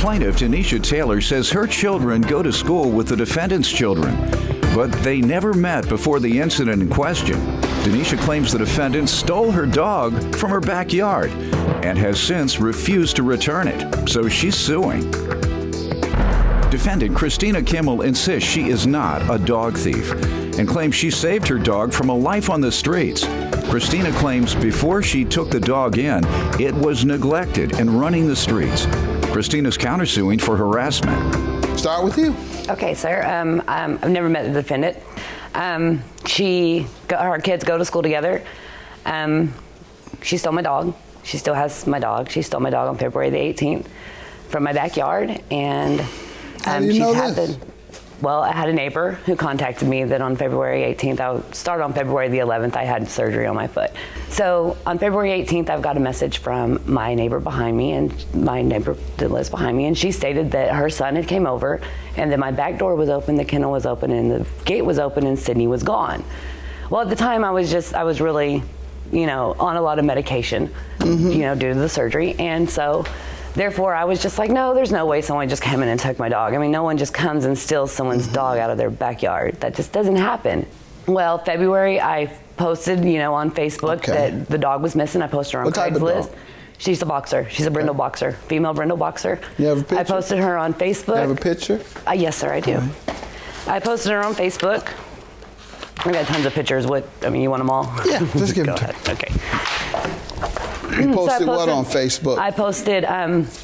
Plaintiff, Denisha Taylor, says her children go to school with the defendant's children, but they never met before the incident in question. Denisha claims the defendant stole her dog from her backyard and has since refused to return it, so she's suing. Defendant Christina Kimmel insists she is not a dog thief and claims she saved her dog from a life on the streets. Christina claims before she took the dog in, it was neglected and running the streets. Christina's countersuing for harassment. Start with you. Okay, sir. I've never met the defendant. Our kids go to school together. She stole my dog. She still has my dog. She stole my dog on February the 18th from my backyard, and How do you know this? Well, I had a neighbor who contacted me that on February 18th, I started on February the 11th, I had surgery on my foot. So on February 18th, I've got a message from my neighbor behind me, and my neighbor that lives behind me, and she stated that her son had came over, and that my back door was open, the kennel was open, and the gate was open, and Sydney was gone. Well, at the time, I was really, on a lot of medication, due to the surgery, and so therefore, I was just like, no, there's no way someone just came in and took my dog. I mean, no one just comes and steals someone's dog out of their backyard. That just doesn't happen. Well, February, I posted, on Facebook that the dog was missing. I posted her on Craigslist. What type of dog? She's a boxer. She's a brindle boxer, female brindle boxer. You have a picture? I posted her on Facebook. You have a picture? Yes, sir, I do. Right. I posted her on Facebook. I got tons of pictures. You want them all? Yeah, just give them to me. Okay. You posted what on Facebook? I posted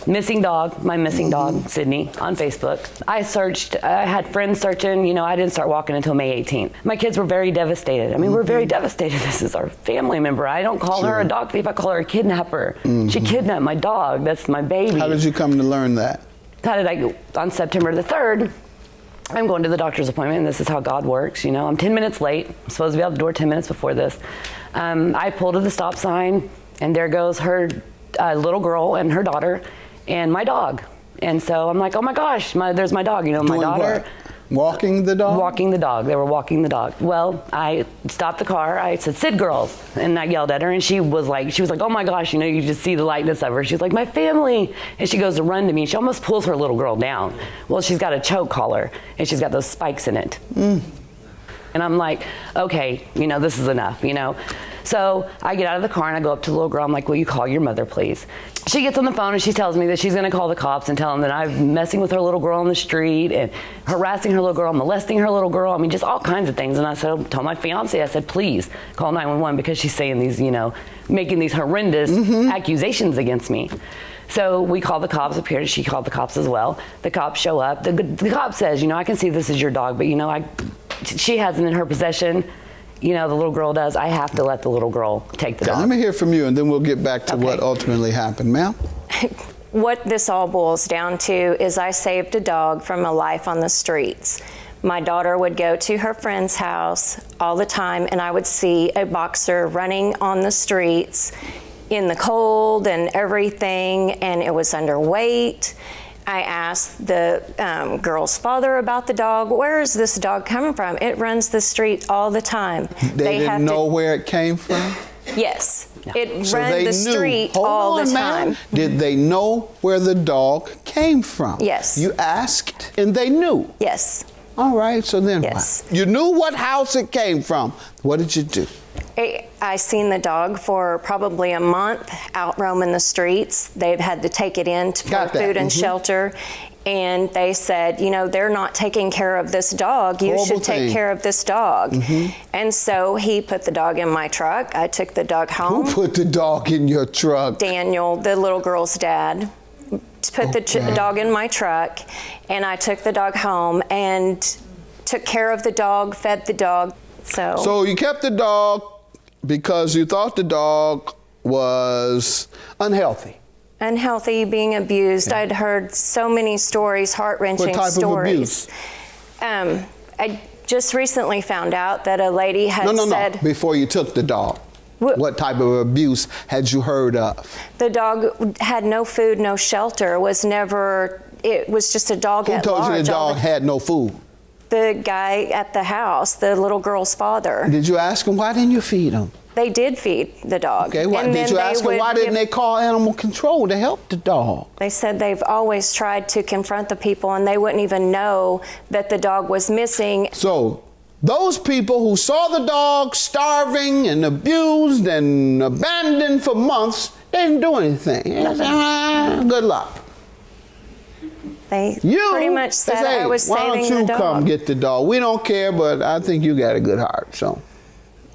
missing dog, my missing dog, Sydney, on Facebook. I searched, I had friends searching, I didn't start walking until May 18th. My kids were very devastated. I mean, we're very devastated. This is our family member. I don't call her a dog thief, I call her a kidnapper. She kidnapped my dog, that's my baby. How did you come to learn that? How did I go? On September the 3rd, I'm going to the doctor's appointment, and this is how God works, I'm 10 minutes late. I'm supposed to be out the door 10 minutes before this. I pulled to the stop sign, and there goes her little girl and her daughter and my dog. And so I'm like, oh my gosh, there's my dog, my daughter. What? Walking the dog? Walking the dog. They were walking the dog. Well, I stopped the car. I said, "Sit, girls," and I yelled at her, and she was like, oh my gosh, you just see the likeness of her. She's like, my family. And she goes to run to me. She almost pulls her little girl down. Well, she's got a choke collar, and she's got those spikes in it. And I'm like, okay, this is enough, So I get out of the car and I go up to the little girl. I'm like, will you call your mother, please? She gets on the phone and she tells me that she's going to call the cops and tell them that I'm messing with her little girl on the street and harassing her little girl, molesting her little girl. I mean, just all kinds of things. And I told my fiance, I said, please call 911 because she's saying these, making these horrendous accusations against me. So we called the cops up here. She called the cops as well. The cops show up. The cop says, I can see this is your dog, but she has it in her possession. The little girl does. I have to let the little girl take the dog. Let me hear from you, and then we'll get back to what ultimately happened. Ma'am? What this all boils down to is I saved a dog from a life on the streets. My daughter would go to her friend's house all the time, and I would see a boxer running on the streets in the cold and everything, and it was underweight. I asked the girl's father about the dog. Where is this dog coming from? It runs the street all the time. They didn't know where it came from? Yes. No. It ran the street all the time. Did they know where the dog came from? Yes. You asked and they knew? Yes. All right, so then Yes. what? You knew what house it came from. What did you do? I seen the dog for probably a month out roaming the streets. They've had to take it in for food and shelter. And they said, they're not taking care of this dog. You should take care of this dog. And so he put the dog in my truck. I took the dog home. Who put the dog in your truck? Daniel, the little girl's dad, put the dog in my truck. And I took the dog home and took care of the dog, fed the dog. So you kept the dog because you thought the dog was unhealthy. Unhealthy, being abused. Yeah. I'd heard so many stories, heart-wrenching stories. What type of abuse? I just recently found out that a lady had said... No, before you took the dog. What type of abuse had you heard of? The dog had no food, no shelter, it was just a dog at large. Who told you the dog had no food? the guy at the house, the little girl's father. Did you ask him, why didn't you feed him? They did feed the dog. Okay, did you ask him, why didn't they call animal control to help the dog? They said they've always tried to confront the people, and they wouldn't even know that the dog was missing. So, those people who saw the dog starving and abused and abandoned for months, they didn't do anything. They said, good luck. They pretty much said I was saving the dog. Why don't you come get the dog? We don't care, but I think you got a good heart, so.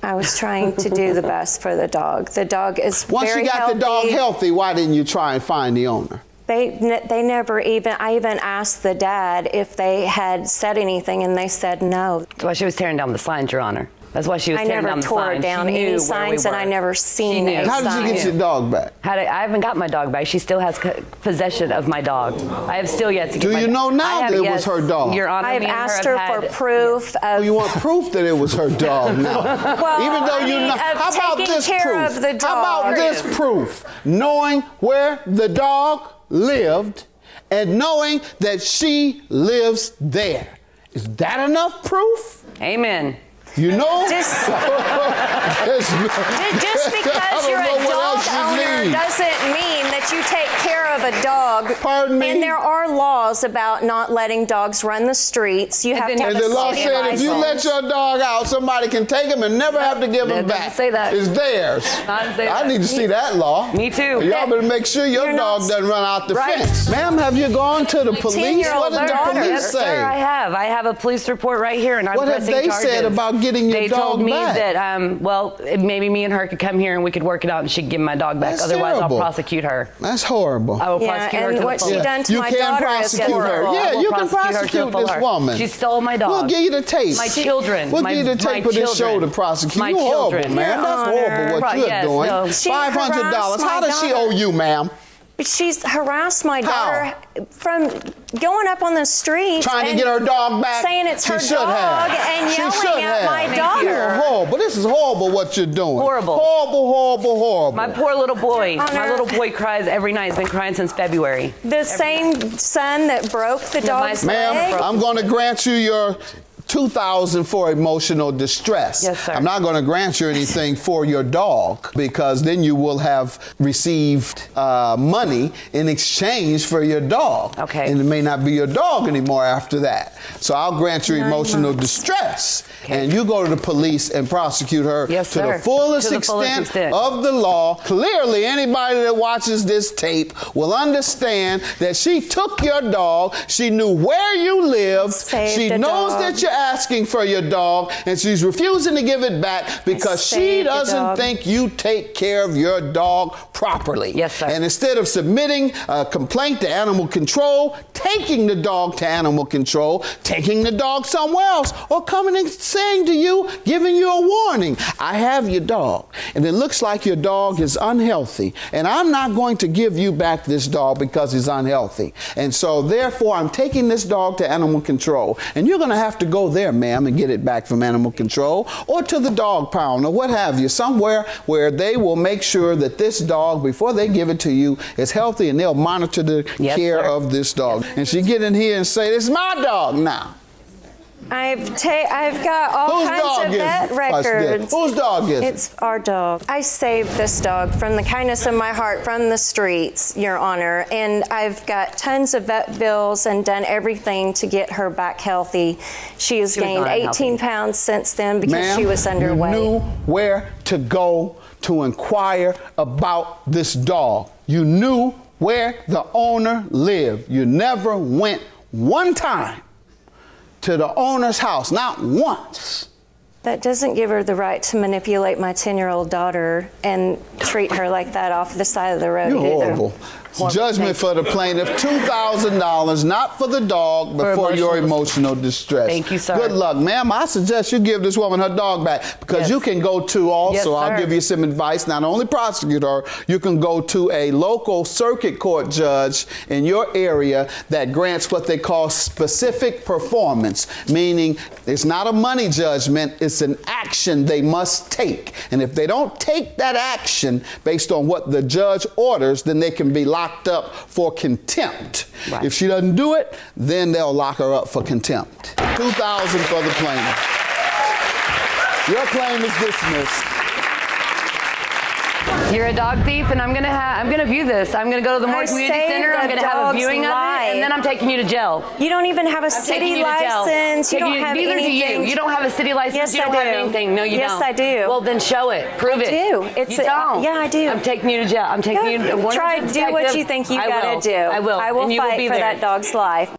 I was trying to do the best for the dog. The dog is very healthy. Once you got the dog healthy, why didn't you try and find the owner? They never even, I even asked the dad if they had said anything, and they said no. That's why she was tearing down the signs, Your Honor. That's why she was tearing down the signs. I never tore down any signs, and I never seen any signs. How did you get your dog back? I haven't got my dog back. She still has possession of my dog. I have still yet to get my dog. Do you know now that it was her dog? Your Honor, I've asked her for proof of... You want proof that it was her dog now? Well, even though you know... How about this proof? Of the dog. How about this proof? Knowing where the dog lived and knowing that she lives there. Is that enough proof? Amen. You know? Just because you're a dog owner doesn't mean that you take care of a dog. Pardon me? And there are laws about not letting dogs run the streets. You have to have and the law city said license. if you let your dog out, somebody can take him and never have to give him back. Say that. It's theirs. I need to see that law. Me too. Y'all better make sure your dog doesn't run out the fence. Ma'am, have you gone to the police? What did the police say? Yes, sir, I have. I have a police report right here, and I'm pressing charges. What have they said about getting your dog back? They told me that, well, maybe me and her could come here and we could work it out and she'd give my dog back. Otherwise, I'll prosecute her. That's horrible. I will prosecute her to the fullest. What she done to my daughter is horrible. Yeah, you can prosecute this woman. She stole my dog. We'll give you the tape. My children. We'll give you the tape of this show to prosecute. My You're horrible, children. man. That's horrible what you're doing. $500. How does she owe you, ma'am? She's harassed my daughter from going up on the street. Trying to get her dog back. Saying it's her dog and yelling at my daughter. Horrible. This is horrible what you're doing. Horrible. Horrible, horrible, horrible. My poor little boy. My little boy cries every night. He's been crying since February. The same son that broke the dog's leg. Ma'am, I'm going to grant you your $2,000 for emotional distress. Yes, sir. I'm not going to grant you anything for your dog because then you will have received money in exchange for your dog. Okay. And it may not be your dog anymore after that. So I'll grant you emotional distress. Okay. And you go to the police and prosecute her to the fullest extent of the law. Clearly, anybody that watches this tape will understand that she took your dog. She knew where you lived. She knows that you're asking for your dog, and she's refusing to give it back because she doesn't think you take care of your dog properly. Yes, sir. And instead of submitting a complaint to animal control, taking the dog to animal control, taking the dog somewhere else, or coming and saying to you, giving you a warning, I have your dog, and it looks like your dog is unhealthy, and I'm not going to give you back this dog because he's unhealthy. And so, therefore, I'm taking this dog to animal control, and you're going to have to go there, ma'am, and get it back from animal control, or to the dog pound, or what have you, somewhere where they will make sure that this dog, before they give it to you, is healthy, and they'll monitor the care of this dog. And she get in here and say, this is my dog now. I've got all kinds of vet records. Whose dog is it? It's our dog. I saved this dog from the kindness of my heart from the streets, Your Honor, and I've got tons of vet bills and done everything to get her back healthy. She has gained 18 pounds since then because she was underweight. You knew where to go to inquire about this dog. You knew where the owner lived. You never went one time to the owner's house, not once. That doesn't give her the right to manipulate my 10-year-old daughter and treat her like that off the side of the road. You're horrible. Judgment for the plaintiff, $2,000, not for the dog, but for your emotional distress. Thank you, sir. Good luck, ma'am. I suggest you give this woman her dog back because you can go to also, I'll give you some advice, not only prosecute her, you can go to a local circuit court judge in your area that grants what they call specific performance, meaning it's not a money judgment, it's an action they must take. And if they don't take that action based on what the judge orders, then they can be locked locked up for contempt. Right. If she doesn't do it, then they'll lock her up for contempt. $2,000 for the plaintiff. Your claim is dismissed. You're a dog thief, and I'm gonna view this. I'm gonna go to the Moore Community Center. I'm gonna have a viewing of it, and then I'm taking you to jail. You don't even have a I'm taking city you to jail. license. You don't have neither anything. do you. You don't have a city license. Yes, you don't I have do. anything. No, you Yes, don't. I do. Well, then show it. Prove it. I do. You don't. Yeah, I do. I'm taking you to jail. I'm taking you to one Try of the do what detectives. you think you I gotta will. do. I will. I will And you will fight be for there. that dog's life.